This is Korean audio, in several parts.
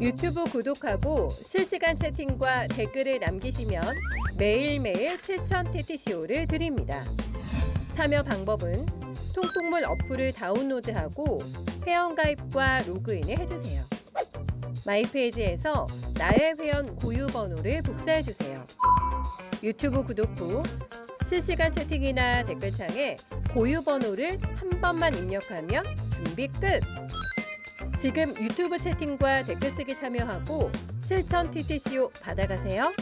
유튜브 구독하고 실시간 채팅과 댓글을 남기시면 매일매일 7,000TTCO를 드립니다. 참여 방법은 통통물 어플을 다운로드하고 회원가입과 로그인을 해주세요. 마이페이지에서 나의 회원 고유 번호를 복사해주세요. 유튜브 구독 후 실시간 채팅이나 댓글창에 고유 번호를 한 번만 입력하면 준비 끝! 지금 유튜브 채팅과 댓글 쓰기 참여하고 7,000TTCO 받아가세요.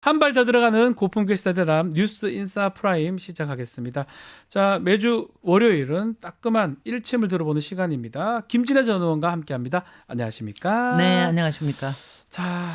한 발 더 들어가는 고품격 시사 대담 뉴스 인사 프라임 시작하겠습니다. 자, 매주 월요일은 따끔한 일침을 들어보는 시간입니다. 김진애 전 의원과 함께합니다. 안녕하십니까? 네, 안녕하십니까? 자,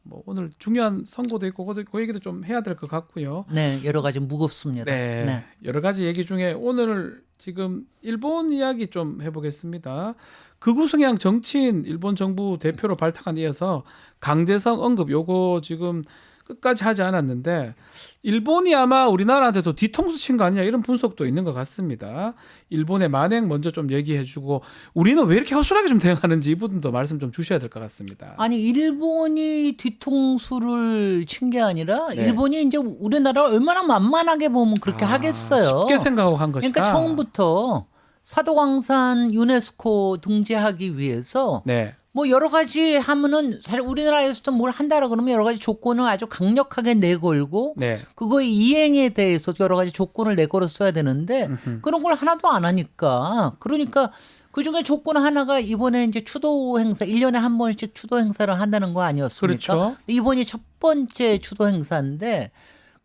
뭐 오늘 중요한 선거도 있고 그 얘기도 좀 해야 될 것 같고요. 네, 여러 가지 무겁습니다. 네, 여러 가지 얘기 중에 오늘 지금 일본 이야기 좀 해보겠습니다. 극우 성향 정치인 일본 정부 대표로 발탁한 이어서 강제성 언급 요거 지금 끝까지 하지 않았는데 일본이 아마 우리나라한테도 뒤통수 친 거 아니냐 이런 분석도 있는 것 같습니다. 일본의 만행 먼저 좀 얘기해주고 우리는 왜 이렇게 허술하게 좀 대응하는지 이 부분도 말씀 좀 주셔야 될 것 같습니다. 아니, 일본이 뒤통수를 친 게 아니라 네. 일본이 이제 우리나라를 얼마나 만만하게 보면 그렇게 하겠어요. 쉽게 생각하고 한 것이다. 그러니까 처음부터 사도광산 유네스코 등재하기 위해서 네. 뭐 여러 가지 하면은 사실 우리나라에서도 뭘 한다라 그러면 여러 가지 조건을 아주 강력하게 내걸고 네. 그거의 이행에 대해서 여러 가지 조건을 내걸었어야 되는데 그런 걸 하나도 안 하니까 그러니까 그중에 조건 하나가 이번에 이제 추도 행사 1년에 한 번씩 추도 행사를 한다는 거 아니었습니까? 그렇죠. 이번이 첫 번째 추도 행사인데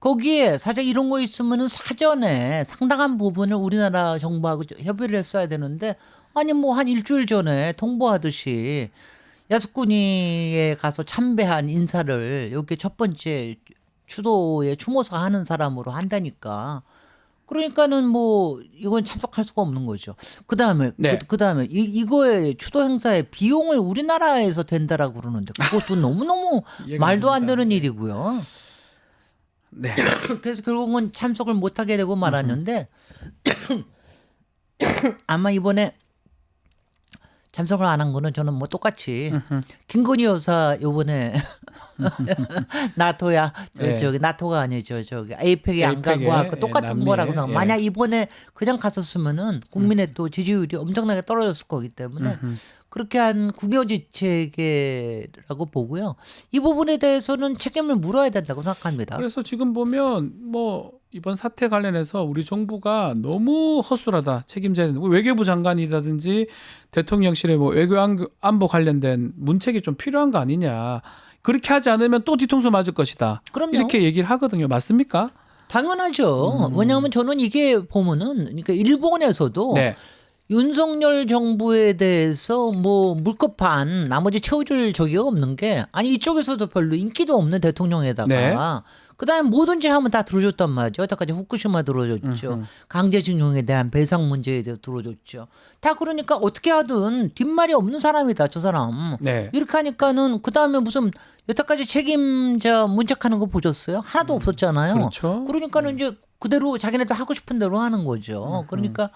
거기에 사실 이런 거 있으면은 사전에 상당한 부분을 우리나라 정부하고 협의를 했어야 되는데 아니 뭐 한 일주일 전에 통보하듯이 야스쿠니에 가서 참배한 인사를 여기 첫 번째 추도에 추모사 하는 사람으로 한다니까. 그러니까는 뭐 이건 참석할 수가 없는 거죠. 그다음에 네. 그다음에 이거의 추도 행사의 비용을 우리나라에서 댄다라고 그러는데 그것도 너무너무 이해가 말도 안 됩니다. 되는 일이고요. 네. 그래서 결국은 참석을 못 하게 되고 말았는데 아마 이번에 참석을 안 한 거는 저는 뭐 똑같이 김건희 여사 요번에 나토야 네. 저기 나토가 아니죠 저기 에이펙에 안 에이펙에, 가고 아까 똑같은 남미에, 거라고 생각. 예. 만약 이번에 그냥 갔었으면은 국민의 또 지지율이 엄청나게 떨어졌을 거기 때문에 그렇게 한 국여지체계라고 보고요. 이 부분에 대해서는 책임을 물어야 된다고 생각합니다. 그래서 지금 보면 뭐 이번 사태 관련해서 우리 정부가 너무 허술하다 책임져야 된다. 외교부 장관이라든지 대통령실의 뭐 외교안보 관련된 문책이 좀 필요한 거 아니냐. 그렇게 하지 않으면 또 뒤통수 맞을 것이다. 그럼요. 이렇게 얘기를 하거든요. 맞습니까? 당연하죠. 왜냐하면 저는 이게 보면은 그러니까 일본에서도 네. 윤석열 정부에 대해서 뭐 물컵판 나머지 채워줄 적이 없는 게 아니 이쪽에서도 별로 인기도 없는 대통령에다가 네. 그다음에 뭐든지 하면 다 들어줬단 말이죠. 여태까지 후쿠시마 들어줬죠. 강제징용에 대한 배상 문제에 대해서 들어줬죠. 다 그러니까 어떻게 하든 뒷말이 없는 사람이다 저 사람. 네. 이렇게 하니까는 그다음에 무슨 여태까지 책임자 문책하는 거 보셨어요? 하나도 없었잖아요. 그렇죠. 그러니까는 이제 그대로 자기네들 하고 싶은 대로 하는 거죠. 그러니까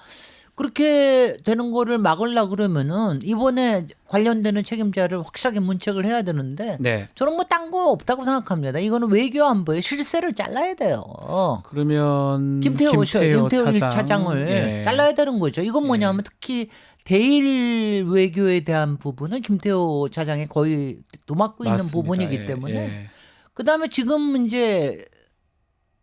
그렇게 되는 거를 막으려고 그러면은 이번에 관련되는 책임자를 확실하게 문책을 해야 되는데 네. 저는 뭐 딴 거 없다고 생각합니다. 이거는 외교안보의 실세를 잘라야 돼요. 그러면 김태호 차장. 차장을 예. 잘라야 되는 거죠. 이건 뭐냐면 특히 대일 외교에 대한 부분은 김태호 차장이 거의 도맡고 있는 맞습니다. 부분이기 예, 때문에 예. 그다음에 지금 이제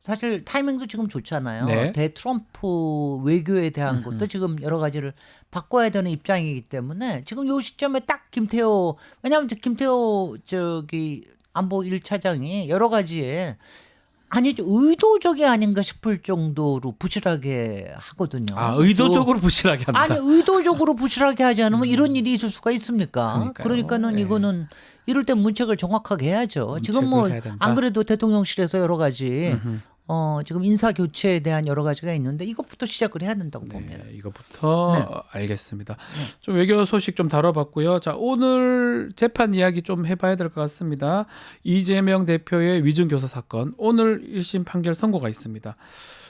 사실 타이밍도 지금 좋잖아요. 네. 대트럼프 외교에 대한 것도 지금 여러 가지를 바꿔야 되는 입장이기 때문에 지금 요 시점에 딱 김태호 왜냐하면 김태호 저기 안보 1차장이 여러 가지에 아니 의도적이 아닌가 싶을 정도로 부실하게 하거든요. 아, 의도적으로 부실하게 한다. 아니 의도적으로 부실하게 하지 않으면 이런 일이 있을 수가 있습니까? 그러니까요. 그러니까는 예. 이거는 이럴 때 문책을 정확하게 해야죠. 지금 뭐 문책을 해야 된다. 안 그래도 대통령실에서 여러 가지 지금 인사 교체에 대한 여러 가지가 있는데 이것부터 시작을 해야 된다고 봅니다. 네, 이거부터 알겠습니다. 좀 외교 소식 좀 다뤄봤고요. 자, 오늘 재판 이야기 좀 해봐야 될 것 같습니다. 이재명 대표의 위증교사 사건 오늘 1심 판결 선고가 있습니다.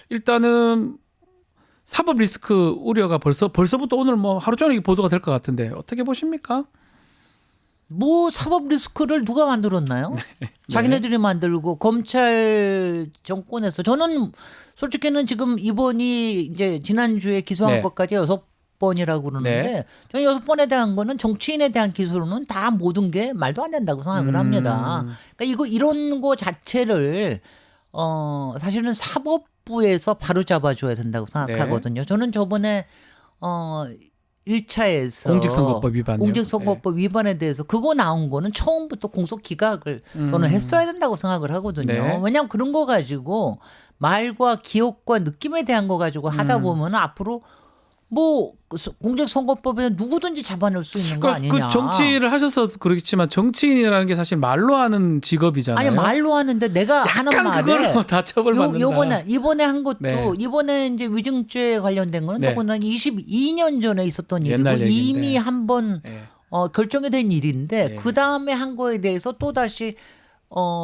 일단은 사법 리스크 우려가 벌써부터 오늘 뭐 하루 종일 보도가 될 것 같은데 어떻게 보십니까? 뭐 사법 리스크를 누가 만들었나요? 자기네들이 만들고 검찰 정권에서 저는 솔직히는 지금 이번이 이제 지난주에 기소한 네. 것까지 6번이라고 그러는데 네. 저는 6번에 대한 거는 정치인에 대한 기소로는 다 모든 게 말도 안 된다고 생각을 합니다. 그러니까 이런 거 자체를 사실은 사법부에서 바로 잡아줘야 된다고 생각하거든요. 저는 저번에 1차에서 공직선거법 위반이요. 공직선거법 위반에 대해서 그거 나온 거는 처음부터 공소 기각을 저는 했어야 된다고 생각을 하거든요. 네. 왜냐하면 그런 거 가지고 말과 기억과 느낌에 대한 거 가지고 하다 보면 앞으로 뭐 공직선거법에 누구든지 잡아낼 수 있는 거 아니냐. 그 정치를 하셔서 그렇겠지만 정치인이라는 게 사실 말로 하는 직업이잖아요. 아니 말로 하는데 내가 하는 말에 그걸로 다 처벌받는다. 이번에 한 것도 네. 이번에 이제 위증죄 관련된 거는 네. 더군다나 22년 전에 있었던 일이고 옛날 얘기인데. 이미 한번 네. 결정이 된 일인데 네. 그 다음에 한 거에 대해서 또 다시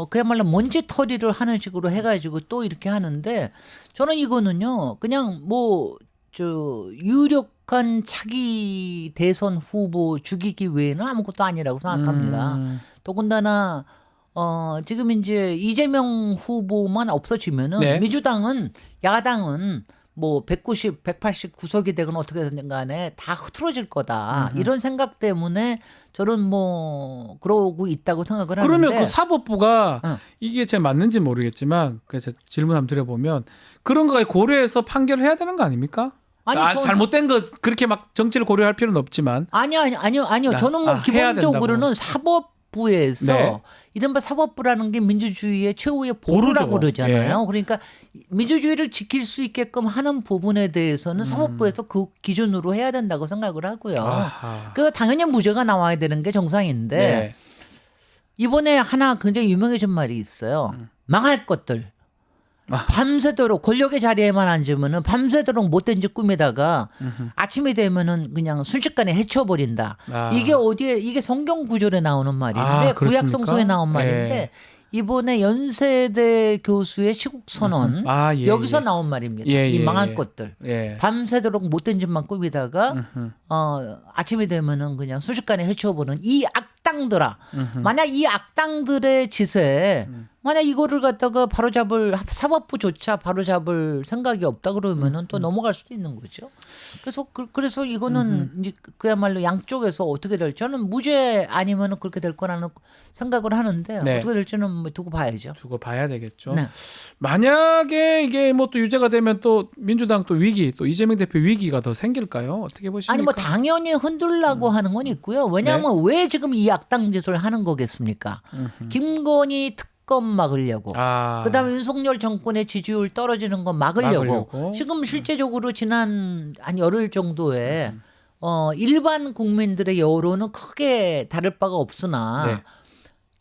그야말로 먼지털이를 하는 식으로 해가지고 또 이렇게 하는데 저는 이거는요 그냥 뭐 유력한 차기 대선 후보 죽이기 외에는 아무것도 아니라고 생각합니다. 더군다나 지금 이제 이재명 후보만 없어지면은 네. 민주당은 야당은 뭐 190, 180 구석이 되건 어떻게 되든 간에 다 흐트러질 거다. 이런 생각 때문에 저는 뭐 그러고 있다고 생각을 하는데 그러면 그 사법부가 응. 이게 제 맞는지 모르겠지만 그래서 질문 한번 드려보면 그런 거 고려해서 판결을 해야 되는 거 아닙니까? 아니, 저는- 잘못된 거 그렇게 막 정치를 고려할 필요는 없지만 아니요. 야, 저는 뭐 해야 기본적으로는 사법부에서 네. 이른바 사법부라는 게 민주주의의 최후의 보루라고 보루죠. 그러잖아요. 그러니까 민주주의를 지킬 수 있게끔 하는 부분에 대해서는 사법부에서 그 기준으로 해야 된다고 생각을 하고요. 아하. 그 당연히 무죄가 나와야 되는 게 정상인데 네. 이번에 하나 굉장히 유명해진 말이 있어요. 망할 것들. 아. 밤새도록 권력의 자리에만 앉으면은 밤새도록 못된 짓 꾸미다가 아침이 되면은 그냥 순식간에 해쳐버린다. 아. 이게 성경 구절에 나오는 말인데 아, 구약 그렇습니까? 성서에 나온 예. 말인데 이번에 연세대 교수의 시국 선언 아, 예, 여기서 예. 나온 말입니다. 예, 이 예, 망할 예. 것들. 예. 밤새도록 못된 짓만 꾸미다가 아침이 되면은 그냥 순식간에 해쳐보는 이 악당들아. 만약 이 악당들의 짓에 만약 이거를 갖다가 바로잡을 사법부조차 바로잡을 생각이 없다 그러면은 또 넘어갈 수도 있는 거죠. 그래서 이거는 이제 그야말로 양쪽에서 어떻게 될지 저는 무죄 아니면은 그렇게 될 거라는 생각을 하는데 네. 어떻게 될지는 뭐 두고 봐야죠. 두고 봐야 되겠죠. 네. 만약에 이게 뭐 또 유죄가 되면 또 민주당 또 위기, 또 이재명 대표 위기가 더 생길까요? 어떻게 보십니까? 아니 뭐 당연히 흔들라고 하는 건 있고요. 왜냐하면 왜 지금 이 악당 짓을 하는 거겠습니까? 김건희 특검 막으려고. 아. 그다음에 윤석열 정권의 지지율 떨어지는 거 막으려고. 막으려고. 지금 실제적으로 지난 한 열흘 정도에 일반 국민들의 여론은 크게 다를 바가 없으나 네.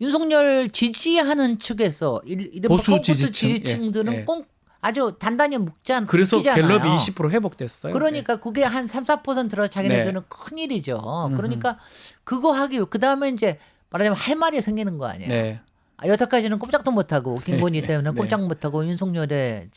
윤석열 지지하는 측에서 이른바 보수 보수 지지층. 지지층들은 예, 예. 꼭 아주 단단히 그래서 묶이잖아요. 갤럽이 20% 회복됐어요. 그러니까 그게 한 3-4%라 자기네들은 큰일이죠. 그러니까 그거 하기 위해 그다음에 이제 말하자면 할 말이 생기는 거 아니에요. 네. 여태까지는 꼼짝도 못하고 김건희 때문에 네. 꼼짝 못하고 윤석열의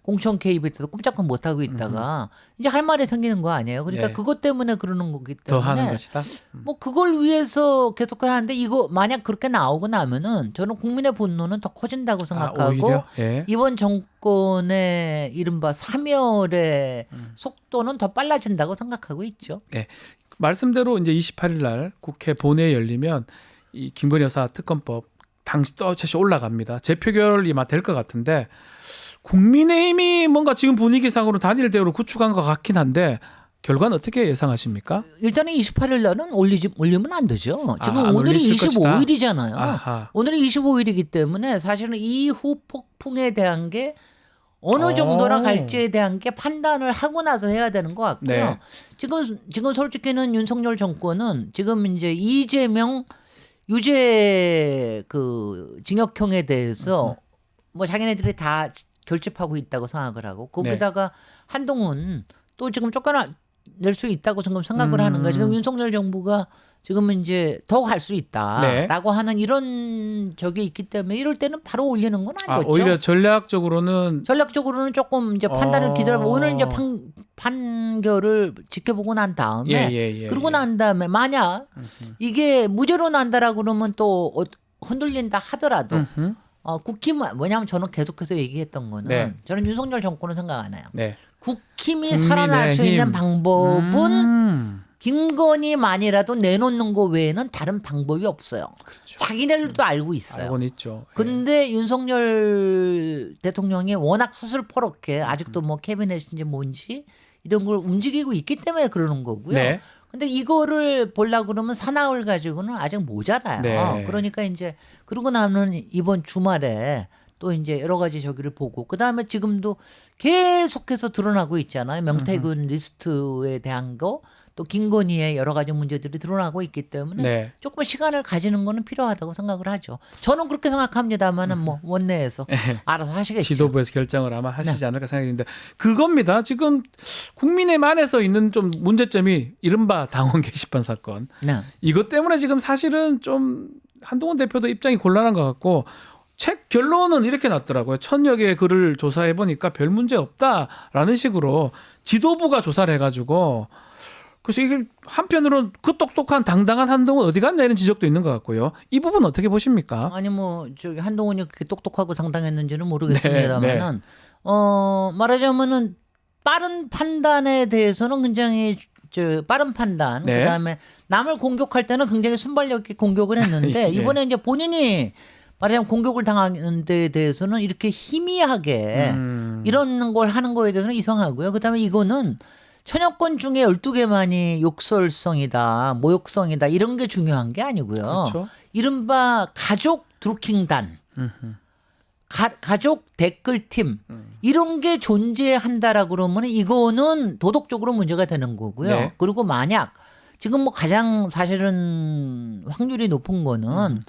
공천 개입에 대해서 꼼짝도 못하고 있다가 이제 할 말이 생기는 거 아니에요. 그러니까 네. 그것 때문에 그러는 거기 더 때문에 하는 것이다. 뭐 그걸 위해서 계속 하는데 이거 만약 그렇게 나오고 나면은 저는 국민의 분노는 더 커진다고 생각하고 오히려? 예. 이번 정권의 이른바 사멸의 속도는 더 빨라진다고 생각하고 있죠. 말씀대로 이제 28일 날 국회 본회의 열리면 이 김건희 여사 특검법 당시 또 다시 올라갑니다. 재표결이 막 될 것 같은데 국민의힘이 뭔가 지금 분위기상으로 단일 대우를 구축한 것 같긴 한데 결과는 어떻게 예상하십니까? 일단은 28일 날은 올리면 안 되죠. 지금 안 오늘이 올리실 것이다. 25일이잖아요. 아하. 오늘이 25일이기 때문에 사실은 이후 폭풍에 대한 게 어느 정도나 갈지에 대한 게 판단을 하고 나서 해야 되는 것 같고요. 네. 지금 솔직히는 윤석열 정권은 지금 이제 이재명 유죄 징역형에 대해서 뭐 자기네들이 다 결집하고 있다고 생각을 하고 거기다가 한동훈 또 지금 쫓겨낼 수 있다고 지금 생각을 하는 거예요. 지금 윤석열 정부가 지금은 이제 더 갈 수 있다라고 네. 하는 이런 적이 있기 때문에 이럴 때는 바로 올리는 건 아, 아니겠죠. 오히려 전략적으로는 전략적으로는 조금 이제 판단을 기다려보고 오늘 이제 어. 판결을 지켜보고 난 다음에 예. 그러고 난 다음에 만약 이게 무죄로 난다라고 그러면 또 흔들린다 하더라도 음흠. 국힘은 뭐냐면 저는 계속해서 얘기했던 거는 네. 저는 윤석열 정권은 생각 안 해요. 네. 국힘이 살아날 수 국민의힘. 있는 방법은 음. 김건희만이라도 내놓는 거 외에는 다른 방법이 없어요. 그렇죠. 자기네들도 알고 있어요. 알고는 있죠. 예. 근데 윤석열 대통령이 워낙 수술퍼렇게 아직도 뭐 캐비넷인지 뭔지 이런 걸 움직이고 있기 때문에 그러는 거고요. 네. 근데 이거를 보려고 그러면 사나울 가지고는 아직 모자라요. 네. 그러니까 이제 그러고 나면 이번 주말에 또 이제 여러 가지 저기를 보고 그다음에 지금도 계속해서 드러나고 있잖아요. 명태균 리스트에 대한 거 또 김건희의 여러 가지 문제들이 드러나고 있기 때문에 네. 조금 시간을 가지는 거는 필요하다고 생각을 하죠. 저는 그렇게 생각합니다만은 뭐 원내에서 알아서 하시겠죠. 지도부에서 결정을 아마 하시지 않을까 생각이 드는데 그겁니다. 지금 국민의힘 안에서 있는 좀 문제점이 이른바 당원 게시판 사건. 네. 이것 때문에 지금 사실은 좀 한동훈 대표도 입장이 곤란한 것 같고 책 결론은 이렇게 났더라고요. 1000여 개의 글을 조사해 보니까 별 문제 없다라는 식으로 지도부가 조사를 해가지고 그래서 이게 한편으로는 그 똑똑한 당당한 한동훈 어디 갔냐 이런 지적도 있는 것 같고요. 이 부분 어떻게 보십니까? 아니 뭐 저기 한동훈이 그렇게 똑똑하고 당당했는지는 모르겠습니다만은 말하자면은 빠른 판단에 대해서는 굉장히 빠른 판단 네. 그다음에 남을 공격할 때는 굉장히 순발력 있게 공격을 했는데 예. 이번에 이제 본인이 말하자면 공격을 당하는 데에 대해서는 이렇게 희미하게 이런 걸 하는 거에 대해서는 이상하고요. 그다음에 이거는 천여건 중에 12개만이 욕설성이다, 모욕성이다 이런 게 중요한 게 아니고요. 그렇죠. 이른바 가족 드루킹단, 가족 댓글팀 이런 게 존재한다라고 그러면 이거는 도덕적으로 문제가 되는 거고요. 네. 그리고 만약 지금 뭐 가장 사실은 확률이 높은 거는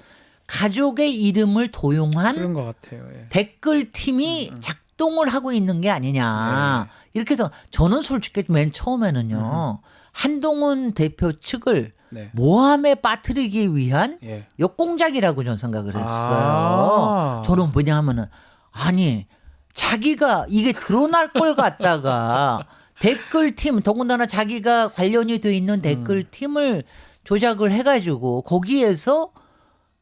가족의 이름을 도용한 그런 것 같아요. 예. 댓글팀이 작동을 하고 있는 게 아니냐. 이렇게 해서 저는 솔직히 맨 처음에는요. 한동훈 대표 측을 네. 모함에 빠뜨리기 위한 예. 역공작이라고 저는 생각을 했어요. 아. 저는 뭐냐 하면은 아니 자기가 이게 드러날 걸 갖다가 댓글팀 더군다나 자기가 관련이 돼 있는 댓글팀을 조작을 해가지고 거기에서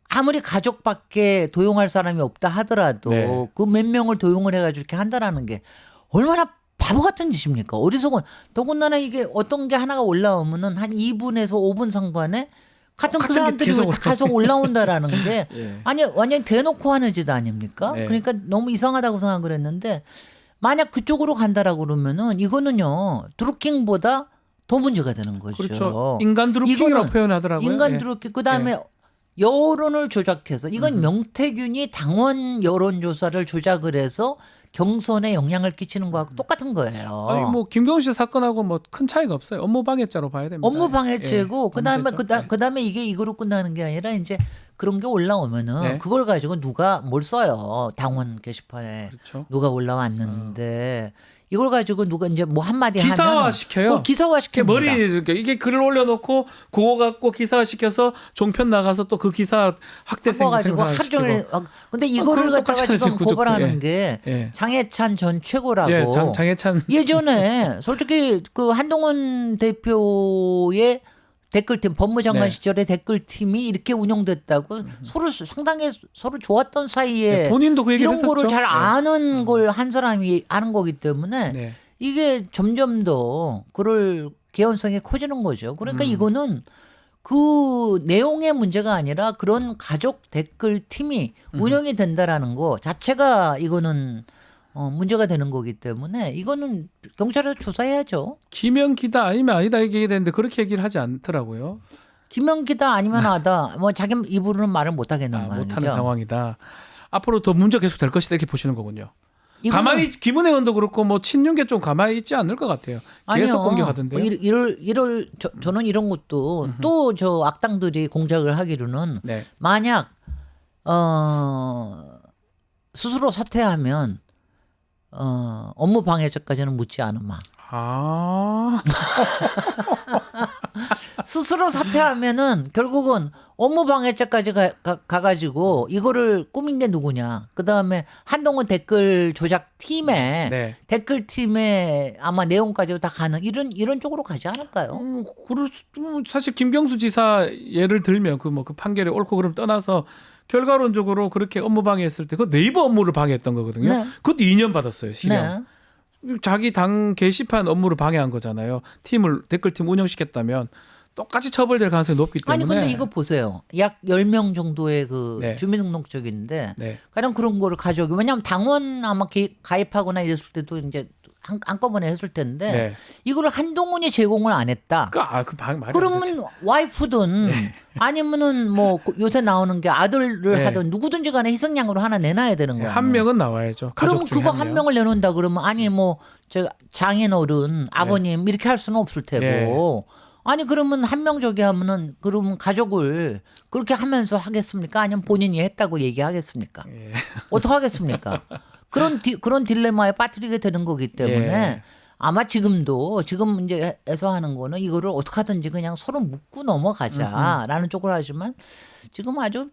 아무리 가족밖에 도용할 사람이 없다 하더라도 네. 그 몇 명을 도용을 해가지고 이렇게 한다라는 게 얼마나 바보 같은 짓입니까? 어리석은 더군다나 이게 어떤 게 하나가 올라오면은 한 2분에서 5분 상관에 같은 그 같은 게 사람들이 계속 올라온다라는 게 예. 아니 완전 대놓고 하는 짓 아닙니까? 네. 그러니까 너무 이상하다고 생각을 했는데 만약 그쪽으로 간다라고 그러면은 이거는요 드루킹보다 더 문제가 되는 거죠. 그렇죠. 인간 드루킹이라고 이거는 표현하더라고요. 인간 예. 드루킹 그다음에 여론을 조작해서 이건 명태균이 당원 여론조사를 조작을 해서 경선에 영향을 끼치는 거하고 똑같은 거예요. 아니 뭐 김경수 씨 사건하고 뭐 큰 차이가 없어요. 업무 방해죄로 봐야 됩니다. 업무 방해죄고 예. 그다음에 범죄죠. 예. 그다음에 이게 이거로 끝나는 게 아니라 이제 그런 게 올라오면은 네. 그걸 가지고 누가 뭘 써요. 당원 게시판에 그렇죠. 누가 올라왔는데 이걸 가지고 누가 이제 뭐 한마디 기사화 하면 시켜요. 기사화 시킵니다. 머리 이렇게 이게 글을 올려놓고 그거 갖고 기사화 시켜서 종편 나가서 또 그 기사 확대 가지고 하루 생산시키고. 종일 근데 이거를 그럼 갖다가 똑같잖아요, 지금 구조도. 고발하는 예. 게 예. 장해찬 전 최고라고. 예, 장해찬 예전에 솔직히 그 한동훈 대표의 댓글팀 법무장관 네. 시절에 댓글팀이 이렇게 운영됐다고 서로 상당히 서로 좋았던 사이에 네, 본인도 그 얘기를 이런 거를 했었죠. 잘 네. 아는 걸 한 사람이 아는 거기 때문에 네. 이게 점점 더 그럴 개연성이 커지는 거죠. 그러니까 이거는 그 내용의 문제가 아니라 그런 가족 댓글 팀이 운영이 된다라는 거 자체가 이거는 문제가 되는 거기 때문에 이거는 경찰에서 조사해야죠. 기명기다 아니면 아니다 이게 얘기되는데 그렇게 얘기를 하지 않더라고요. 김명기다 아니면 하다 뭐 자기 입으로는 말을 못 하겠는 아, 거죠. 못하는 상황이다. 앞으로 더 문제 계속 될 것이다 이렇게 보시는 거군요. 이거는- 가만히 김은혜 의원도 그렇고 뭐 친윤계 좀 가만히 있지 않을 것 같아요. 계속 아니요. 공격하던데요. 저는 이런 것도 또 저 악당들이 공작을 하기로는 네. 만약 스스로 사퇴하면 업무 방해죄까지는 묻지 않으마. 아. 스스로 사퇴하면은 결국은 업무방해죄까지 가가지고 이거를 꾸민 게 누구냐. 그다음에 한동훈 댓글 조작 팀에 네. 댓글 팀에 아마 내용까지 다 가는 이런 쪽으로 가지 않을까요? 사실 김경수 지사 예를 들면 그 판결이 옳고 그름 떠나서 결과론적으로 그렇게 업무 방해했을 때 그 네이버 업무를 방해했던 거거든요. 네. 그것도 2년 받았어요. 실형. 네. 자기 당 게시판 업무를 방해한 거잖아요. 댓글팀 운영시켰다면 똑같이 처벌될 가능성이 높기 때문에. 아니 근데 이거 보세요. 약 10명 정도의 그 네. 주민등록적인데 네. 가령 그런 거를 가져오기. 왜냐하면 당원 아마 가입하거나 이랬을 때도 이제 한꺼번에 했을 텐데 네. 이거를 한동훈이 제공을 안 했다. 말이 안 되지. 그러면 와이프든 아니면은 뭐 요새 나오는 게 아들을 네. 하든 누구든지 간에 희생양으로 하나 내놔야 되는 거예요. 한 명은 나와야죠. 그러면 가족 중에 그거 한 한 명. 명을 내놓는다 그러면 아니 뭐 저 장인어른 아버님 이렇게 할 수는 없을 테고 아니 그러면 한 명 저기 하면은 그러면 가족을 그렇게 하면서 하겠습니까? 아니면 본인이 했다고 얘기하겠습니까? 어떻게 하겠습니까? 그런 딜레마에 빠뜨리게 되는 거기 때문에 아마 지금 이제 해소하는 거는 이거를 어떻게 하든지 그냥 서로 묻고 넘어가자라는 쪽으로 하지만 지금 아주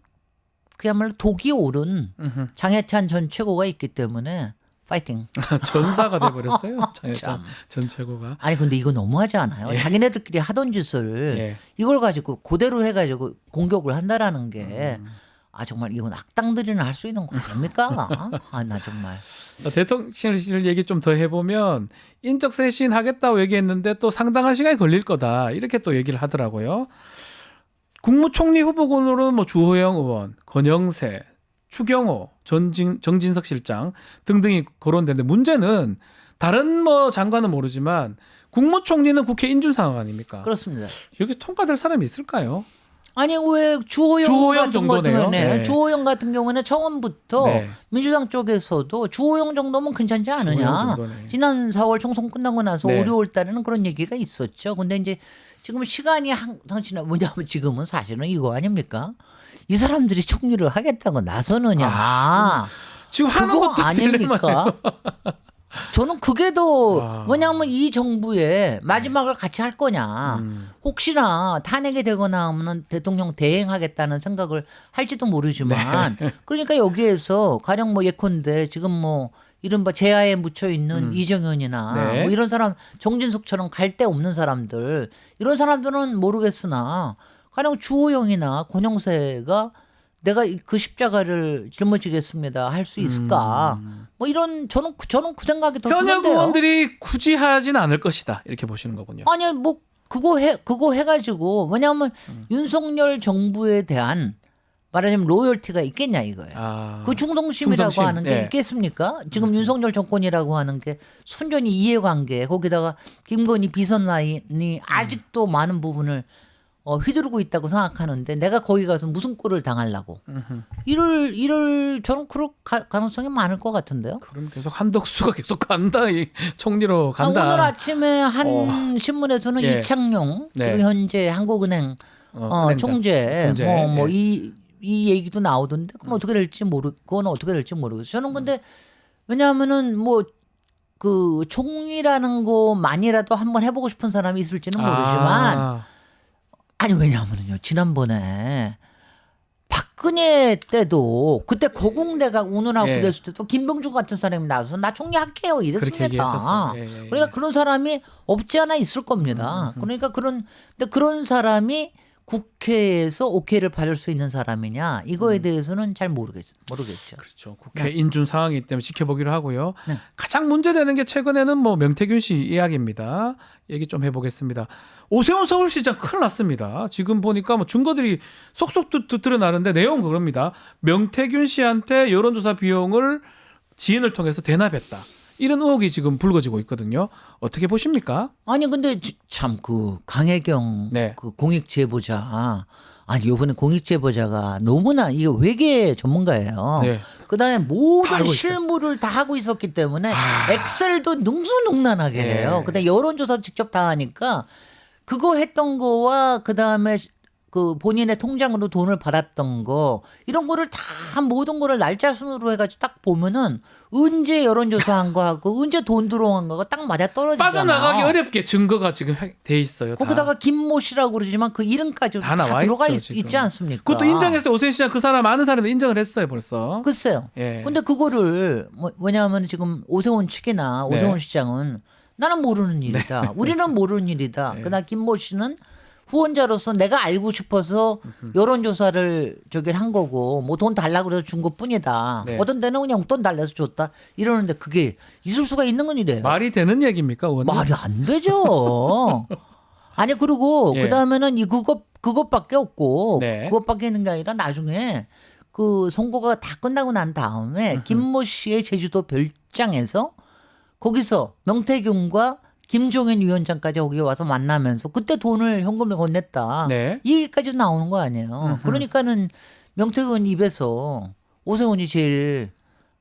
그야말로 독이 오른 장해찬 전 최고가 있기 때문에 파이팅. 전사가 돼버렸어요. 장해찬 참. 전 최고가. 아니 근데 이거 너무하지 않아요? 자기네들끼리 하던 짓을 이걸 가지고 그대로 해가지고 공격을 한다라는 게 정말 이건 악당들이나 할 수 있는 거 아닙니까? 나 정말. 대통령실 얘기 좀 더 해보면 인적 쇄신 하겠다고 얘기했는데 또 상당한 시간이 걸릴 거다 이렇게 또 얘기를 하더라고요. 국무총리 후보군으로는 뭐 주호영 의원, 권영세, 추경호, 정진석 실장 등등이 거론되는데 문제는 다른 뭐 장관은 모르지만 국무총리는 국회 인준 상황 아닙니까? 그렇습니다. 여기 통과될 사람이 있을까요? 아니 왜 주호영 같은 정도네요. 경우는 네. 주호영 같은 경우는 처음부터 네. 민주당 쪽에서도 주호영 정도면 괜찮지 주호영 않느냐. 정도네. 지난 4월 총선 끝나고 나서 네. 5, 6월 달에는 그런 얘기가 있었죠. 근데 이제 지금 시간이 항상 지나 뭐냐면 지금은 사실은 이거 아닙니까? 이 사람들이 총리를 하겠다고 나서느냐. 지금 하는 그거 것도 아닙니까? 딜레마예요. 저는 그게 더 왜냐하면 이 정부의 마지막을 같이 할 거냐. 혹시나 탄핵이 되거나 하면 대통령 대행하겠다는 생각을 할지도 모르지만 그러니까 여기에서 가령 뭐 예컨대 지금 뭐 이른바 제하에 묻혀 있는 이정현이나 네. 뭐 이런 사람 정진숙처럼 갈 데 없는 사람들 이런 사람들은 모르겠으나 가령 주호영이나 권영세가 내가 그 십자가를 짊어지겠습니다 할 수 있을까? 뭐 이런 저는 그 생각이 더 현역 드는데요. 의원들이 굳이 하진 않을 것이다 이렇게 보시는 거군요. 아니 뭐 그거 해가지고 왜냐하면 윤석열 정부에 대한 말하자면 로열티가 있겠냐 이거예요. 그 충성심이라고 충성심. 하는 게 있겠습니까? 지금 윤석열 정권이라고 하는 게 순전히 이해관계 거기다가 김건희 비선 라인이 아직도 많은 부분을 휘두르고 있다고 생각하는데 내가 거기 가서 무슨 꼴을 당하려고 이럴 저는 그럴 가능성이 많을 것 같은데요. 그럼 계속 한덕수가 계속 간다 이 총리로 간다. 오늘 아침에 한 신문에서는 이창용 네. 지금 현재 한국은행 총재 이 얘기도 나오던데 그건 어떻게 될지 모르겠어요. 저는 근데 왜냐하면은 뭐 그 총리라는 거만이라도 한번 해보고 싶은 사람이 있을지는 모르지만 아니 왜냐하면요 지난번에 박근혜 때도 그때 고궁대가 운운하고 그랬을 때도 김병준 같은 사람이 나와서 나 총리할게요 이랬습니다. 그러니까 그런 사람이 없지 않아 있을 겁니다. 그러니까 그런 사람이 국회에서 오케이를 받을 수 있는 사람이냐 이거에 대해서는 잘 모르겠죠. 그렇죠. 국회 인준 상황이기 때문에 지켜보기로 하고요. 가장 문제되는 게 최근에는 뭐 명태균 씨 이야기입니다. 얘기 좀 해보겠습니다. 오세훈 서울시장 큰일 났습니다. 지금 보니까 뭐 증거들이 속속 드러나는데 내용은 그럽니다. 명태균 씨한테 여론조사 비용을 지인을 통해서 대납했다. 이런 의혹이 지금 불거지고 있거든요. 어떻게 보십니까? 아니 근데 참 그 강혜경 그 공익 제보자 이번에 공익 제보자가 너무나 이게 외계 전문가예요. 그다음에 모든 실무를 다 하고 있었기 때문에 엑셀도 능수능란하게 해요. 그다음에 여론조사 직접 다 하니까 그거 했던 거와 그다음에 그 본인의 통장으로 돈을 받았던 거 이런 거를 다 모든 거를 날짜 순으로 해가지고 딱 보면은 언제 여론조사한 거하고 언제 돈 들어간 거가 딱 맞아 떨어지잖아요. 빠져나가기 어렵게 증거가 지금 돼 있어요. 다. 거기다가 김모 씨라고 그러지만 그 이름까지도 다 다 나와 들어가 있죠, 지금. 있지 않습니까? 그것도 인정했어요. 오세훈 시장 그 사람 아는 사람이 인정을 했어요 벌써. 글쎄요. 예. 근데 그거를 뭐냐면 지금 오세훈 측이나 네. 오세훈 시장은 나는 모르는 일이다. 우리는 모르는 일이다. 네. 그러나 김모 씨는 후원자로서 내가 알고 싶어서 여론조사를 저기 한 거고 뭐 돈 달라고 그래서 준 것뿐이다. 네. 어떤 데는 그냥 돈 달래서 줬다. 이러는데 그게 있을 수가 있는 건 이래요. 말이 되는 얘기입니까? 의원님? 말이 안 되죠. 아니 그리고 예. 그다음에는 그것밖에 없고 네. 그것밖에 있는 게 아니라 나중에 그 선거가 다 끝나고 난 다음에 김모 씨의 제주도 별장에서 거기서 명태균과 김종인 위원장까지 거기 와서 만나면서 그때 돈을 현금을 건넸다. 네. 이 얘기까지 나오는 거 아니에요. 그러니까는 명태균 입에서 오세훈이 제일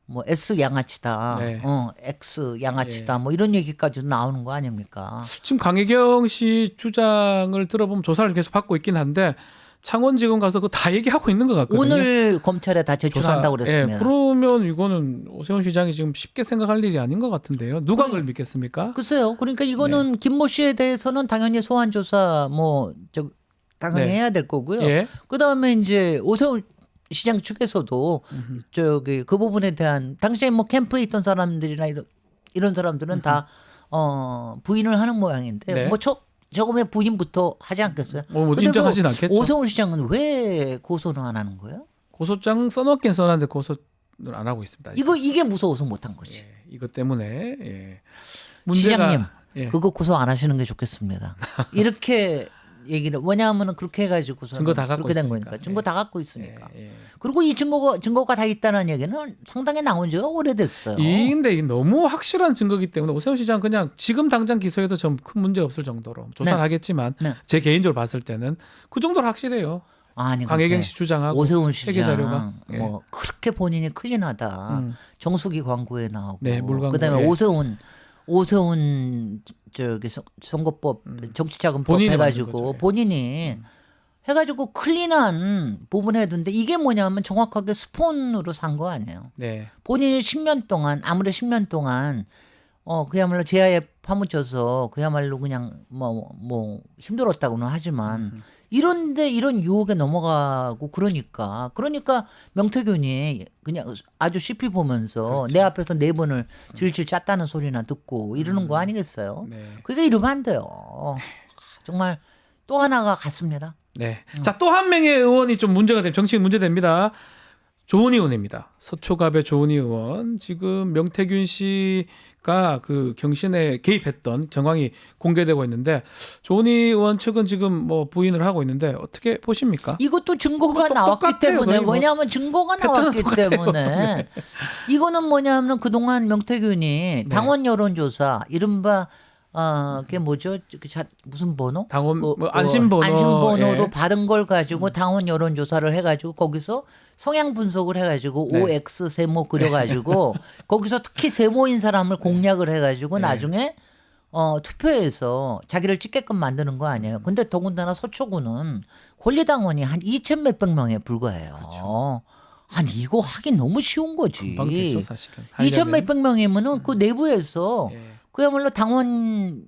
뭐 S 양아치다, 네. X 양아치다, 뭐 이런 얘기까지 나오는 거 아닙니까? 지금 강혜경 씨 주장을 들어보면 조사를 계속 받고 있긴 한데 창원지검 가서 그거 다 얘기하고 있는 것 같거든요. 오늘 검찰에 다 제출한다고 그랬습니다. 예, 그러면 이거는 오세훈 시장이 지금 쉽게 생각할 일이 아닌 것 같은데요. 누가 그걸 믿겠습니까? 글쎄요. 그러니까 이거는 김모 씨에 대해서는 당연히 소환 조사 당연히 네. 해야 될 거고요. 예. 그다음에 이제 오세훈 시장 측에서도 저기 그 부분에 대한 당시에 뭐 캠프에 있던 사람들이나 이런 사람들은 다 부인을 하는 모양인데 네. 뭐 저금의 부인부터 하지 않겠어요? 뭐 근데 인정하진 않겠죠. 오세훈 시장은 왜 고소를 안 하는 거예요? 고소장 써놓긴 써놨는데 고소를 안 하고 있습니다. 이게 무서워서 못 한 거지. 예, 이것 때문에 예. 시장님 예. 그거 고소 안 하시는 게 좋겠습니다. 이렇게 얘기를 왜냐하면 그렇게 해가지고서 증거 다 갖고 그렇게 된 있으니까. 거니까 증거 예. 다 갖고 있으니까. 예, 예. 그리고 이 증거가 다 있다는 얘기는 상당히 나온 지가 오래됐어요. 근데 이게 너무 확실한 증거기 때문에 오세훈 시장 그냥 지금 당장 기소해도 좀 큰 문제 없을 정도로 조사를 네. 하겠지만 네. 제 개인적으로 봤을 때는 그 정도로 확실해요. 아니 강혜경 근데 씨 주장하고 오세훈 회계 시장 자료가 예. 뭐 그렇게 본인이 클린하다. 음. 정수기 광고에 나오고 네, 물 광고, 그다음에 예. 오세훈 저기 선거법 정치자금법 본인이 만든 해가지고 거죠, 예. 본인이 해가지고 클린한 부분을 해둔데 이게 뭐냐면 정확하게 스폰으로 산 거 아니에요. 네. 본인이 10년 동안 아무리 10년 동안 그야말로 제야에 파묻혀서 그야말로 그냥 뭐 힘들었다고는 하지만 이런데 이런 유혹에 넘어가고 그러니까 명태균이 그냥 아주 쉽이 보면서 그렇죠. 내 앞에서 네 번을 질질 짰다는 소리나 듣고 이러는 거 아니겠어요? 네. 그게 이러면 안 돼요. 정말 또 하나가 같습니다. 네. 자, 또 한 명의 의원이 좀 문제가 되면 정치인 문제됩니다. 조은희 의원입니다. 서초갑의 조은희 의원. 지금 명태균 씨가 그 경신에 개입했던 정황이 공개되고 있는데 조은희 의원 측은 지금 뭐 부인을 하고 있는데 어떻게 보십니까? 이것도 증거가 나왔기 똑같아요. 때문에 거의 뭐 왜냐하면 증거가 패턴은 나왔기 똑같아요. 때문에 네. 이거는 뭐냐면 그동안 명태균이 당원 여론조사 이른바 그게 뭐죠? 무슨 번호? 당원 뭐 안심번호. 안심번호로 예. 받은 걸 가지고 당원 여론조사를 해가지고 거기서 성향 분석을 해가지고 네. OX 세모 그려가지고 거기서 특히 세모인 사람을 공략을 해가지고 네. 나중에 투표에서 자기를 찍게끔 만드는 거 아니에요. 근데 더군다나 서초구는 권리당원이 한 2천 몇백 명에 불과해요. 그렇죠. 아니 이거 하기 너무 쉬운 거지. 금방 됐죠, 사실은. 2천 하려면. 몇백 명이면은 그 내부에서 예. 그야말로 당원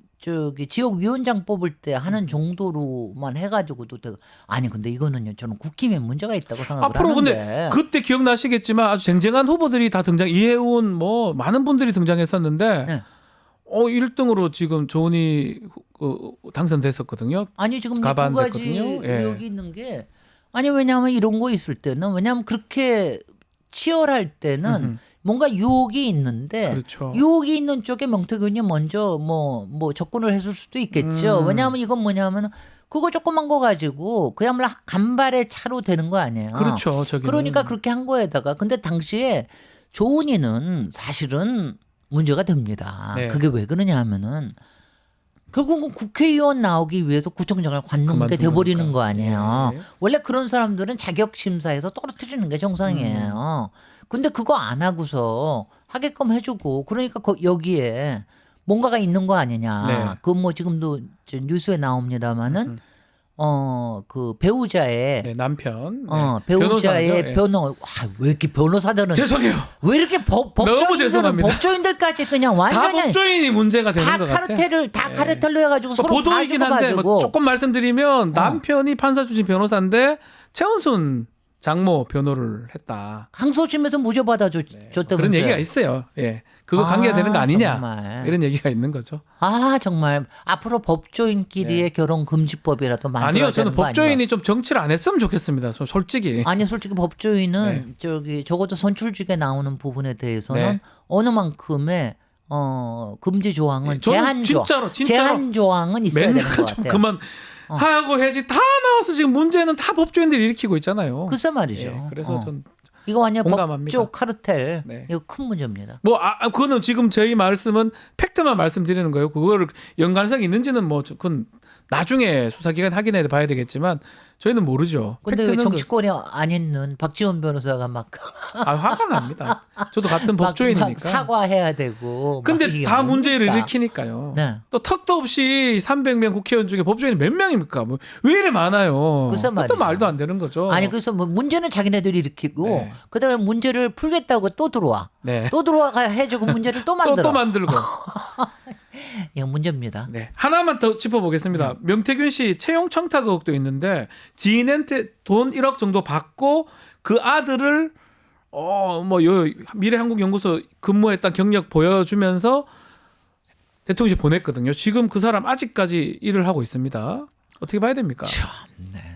지역 위원장 뽑을 때 하는 정도로만 해가지고도 되고 아니 근데 이거는요 저는 국힘에 문제가 있다고 생각을 앞으로 하는데 근데 그때 기억나시겠지만 아주 쟁쟁한 후보들이 다 등장 이해운 뭐 많은 분들이 등장했었는데 네. 1등으로 지금 조은희 당선됐었거든요. 아니 지금 이 두 가반 가지 됐거든요. 예. 여기 있는 게 아니 왜냐하면 이런 거 있을 때는 왜냐하면 그렇게 치열할 때는 뭔가 유혹이 있는데 그렇죠. 유혹이 있는 쪽에 명태균이 먼저 뭐 접근을 했을 수도 있겠죠. 왜냐하면 이건 뭐냐면 그거 조그만 거 가지고 그야말로 간발의 차로 되는 거 아니에요. 그렇죠. 저기는. 그러니까 그렇게 한 거에다가 근데 당시에 조은희는 사실은 문제가 됩니다. 네. 그게 왜 그러냐 하면은 결국은 국회의원 나오기 위해서 구청장을 관놓은 게 그만둔 돼버리는 거니까. 거 아니에요. 예. 원래 그런 사람들은 자격심사에서 떨어뜨리는 게 정상이에요. 근데 그거 안 하고서 하게끔 해주고 그러니까 여기에 뭔가가 있는 거 아니냐. 네. 그 뭐 지금도 뉴스에 나옵니다마는 그 배우자의 네, 남편. 배우자의 네. 왜 이렇게 변호사들은 죄송해요. 왜 이렇게 너무 법조인들은 죄송합니다. 법조인들까지 그냥 다 완전히 법조인이 문제가 되는 다 것 같아요. 카르텔을 다 네. 카르텔로 해가지고 서로 보도이긴 다 한데 주고받고 뭐 조금 말씀드리면 남편이 판사 출신 변호사인데 최은순 장모 변호를 했다. 항소심에서 무죄 받아줬다면서요. 그런 얘기가 있어요. 예, 그거 관계가 되는 거 아니냐 정말. 이런 얘기가 있는 거죠. 정말 앞으로 법조인끼리의 결혼 금지법이라도 만들어야 아니요, 저는 되는 거 법조인이 좀 정치를 안 했으면 좋겠습니다. 솔직히. 아니 솔직히 법조인은 네. 저기 적어도 선출직에 나오는 부분에 대해서는 네. 어느 만큼의 금지 조항은 저는 진짜로 제한 조항은 있어야 되는 맨날 것 좀 같아요. 그만 하고 해야지. 다 나와서 지금 문제는 다 법조인들이 일으키고 있잖아요. 글쎄 말이죠. 예, 그래서 전 이거 완전 공감합니다. 법조 카르텔 네. 이거 큰 문제입니다. 뭐 그거는 지금 저희 말씀은 팩트만 말씀드리는 거예요. 그거를 연관성이 있는지는 뭐 그건 나중에 수사기관 확인해 봐야 되겠지만 저희는 모르죠. 근데 왜 팩트는 정치권이 안 있는 박지원 변호사가 막 화가 납니다. 저도 같은 막 법조인이니까. 사과해야 되고. 근데 막 이게 다 문제를 뭡니까? 일으키니까요. 네. 또 턱도 없이 300명 국회의원 중에 법조인이 몇 명입니까? 뭐 왜 이래 많아요? 글쎄 그것도 말이죠. 말도 안 되는 거죠. 아니 그래서 뭐 문제는 자기네들이 일으키고 네. 그다음에 문제를 풀겠다고 또 들어와. 네. 또 들어와 해주고 문제를 또 만들어. 또 만들고. 이거 문제입니다. 네. 하나만 더 짚어보겠습니다. 명태균 씨 채용 청탁 의혹도 있는데 지인한테 돈 1억 정도 받고 그 아들을 미래한국연구소 근무했던 경력 보여주면서 대통령실 보냈거든요. 지금 그 사람 아직까지 일을 하고 있습니다. 어떻게 봐야 됩니까? 참네.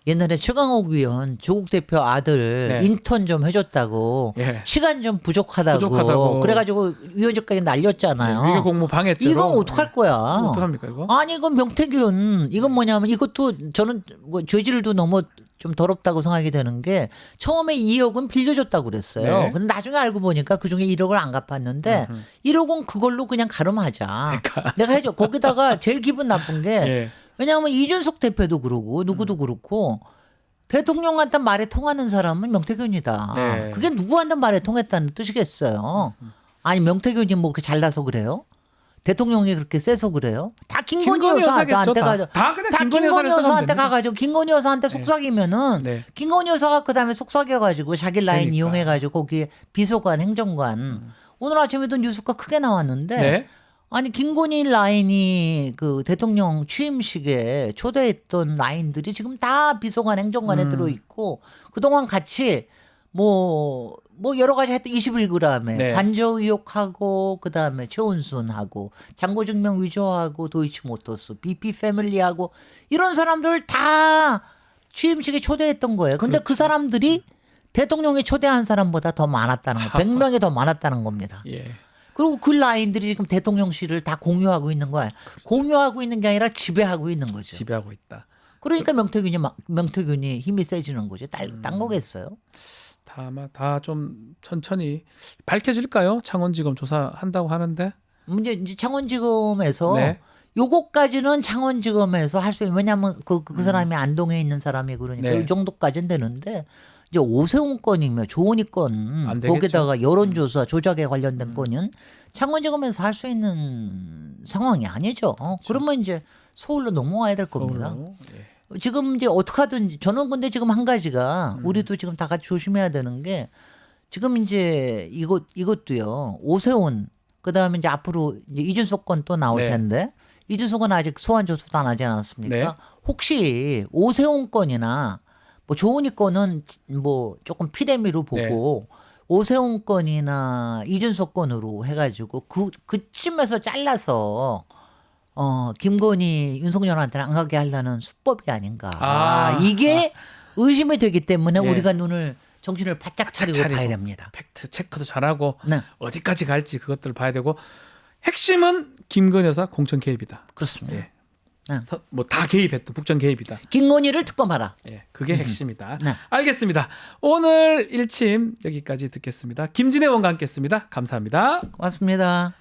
옛날에 최강욱 위원 조국 대표 아들 네. 인턴 좀 해줬다고 예. 시간 좀 부족하다고 부족하다고. 그래가지고 위원장까지 날렸잖아요. 위계 공무 방해죄로. 이건 어떡할 거야? 어떡합니까 이거? 아니 이건 명태균 이건 뭐냐면 이것도 저는 뭐 죄질도 너무 좀 더럽다고 생각이 되는 게 처음에 2억은 빌려줬다고 그랬어요. 네. 근데 나중에 알고 보니까 그중에 1억을 안 갚았는데 1억은 그걸로 그냥 가름하자. 내가 해줘. 거기다가 제일 기분 나쁜 게 예. 왜냐하면 이준석 대표도 그러고 누구도 그렇고 대통령한테 말에 통하는 사람은 명태균이다. 네. 그게 누구한테 말에 통했다는 뜻이겠어요. 아니 명태균이 뭐 그렇게 잘나서 그래요? 대통령이 그렇게 세서 그래요? 다 김건희 김건희 여사한테 여사겠죠, 다. 가지고 다 그냥 다 김건희 김건희 여사를 여사한테 쓰면 가가지고 김건희 여사한테 속삭이면은 네. 김건희 여사가 그다음에 속삭여가지고 자기 라인 그러니까. 이용해가지고 거기에 비서관 행정관 오늘 아침에도 뉴스가 크게 나왔는데 네. 아니 김건희 라인이 그 대통령 취임식에 초대했던 라인들이 지금 다 비서관 행정관에 들어 있고 그동안 같이 뭐 여러 가지 했던 21g에 네. 관저 의혹하고 그다음에 최은순하고 잔고증명 위조하고 도이치모터스 BP 패밀리하고 이런 사람들 다 취임식에 초대했던 거예요. 근데 그 사람들이 대통령이 초대한 사람보다 더 많았다는 거. 100명이 더 많았다는 겁니다. 예. 그리고 그 라인들이 지금 대통령실을 다 공유하고 있는 거야. 공유하고 있는 게 아니라 지배하고 있는 거죠. 지배하고 있다. 그러니까 명태균이 힘이 세지는 거죠. 딴 거겠어요. 아마 다 좀 천천히 밝혀질까요? 창원지검 조사한다고 하는데. 문제 이제 창원지검에서 네. 요거까지는 창원지검에서 할 수 있는 왜냐하면 그 사람이 안동에 있는 사람이 그러니까 네. 이 정도까지는 되는데 이제 오세훈 건이며 조은희 건 안 되겠죠. 거기다가 여론조사 조작에 관련된 건은 창원지검에서 할 수 있는 상황이 아니죠. 그러면 이제 서울로 넘어와야 될 겁니다. 서울로. 예. 지금 이제 어떻게 하든지 저는 근데 지금 한 가지가 우리도 지금 다 같이 조심해야 되는 게 지금 이제 이것도요. 오세훈 그다음에 이제 앞으로 이제 이준석 건 또 나올 네. 텐데 이준석은 아직 소환 조사도 안 하지 않았습니까? 네. 혹시 오세훈 건이나 뭐 조은희 건은 뭐 조금 피레미로 보고 오세훈 건이나 이준석 건으로 해가지고 그쯤에서 잘라서 김건희 윤석열한테는 안 가게 하려는 수법이 아닌가. 이게 의심이 되기 때문에 예. 우리가 정신을 바짝 차리고 봐야 됩니다. 팩트 체크도 잘하고 네. 어디까지 갈지 그것들을 봐야 되고 핵심은 김건희 여사 공천 개입이다. 그렇습니다. 예. 네. 뭐 다 개입했던 국정 개입이다. 김건희를 특검하라. 예, 그게 핵심이다. 네. 알겠습니다. 오늘 일침 여기까지 듣겠습니다. 김진애 원과 함께했습니다. 감사합니다. 고맙습니다.